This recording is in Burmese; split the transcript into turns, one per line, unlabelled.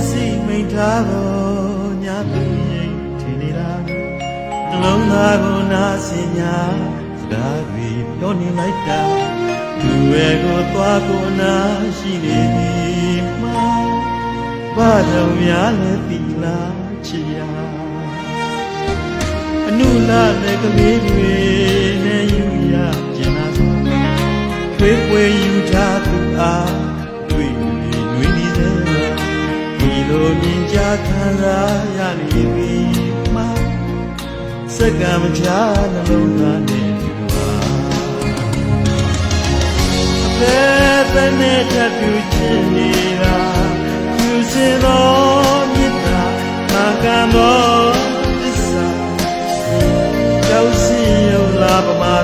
စီမိန်ထားတော့ညာသူရင်ထင်နေတာနှလုံးသားကိုနာစင်ညာစကားတွေပြောနေလိုက်တာသူရဲ့ကိုသွားကိုနာရှိနေသည်မှာဘာကြောင့်များလဲပြီလားချစ်ရအနုလာတဲ့ကလေးတွေနဲ့ယူရကျင်လာဆိုဖွေးဖွေးယူချသူအားတွေ့နေနှွေးနေသေးဒီလိုမြင်ကြခံစားရနေပြီမှာစက္ကန့်မချနှလုံးသားနဲ့ဒီလိုဘယ်တနေ့ထပ်ပြချင်နေတာသူစင်တော်မြတ်တာခံကံတော်သစ္စာကြောက်စီရောက်လာပမာ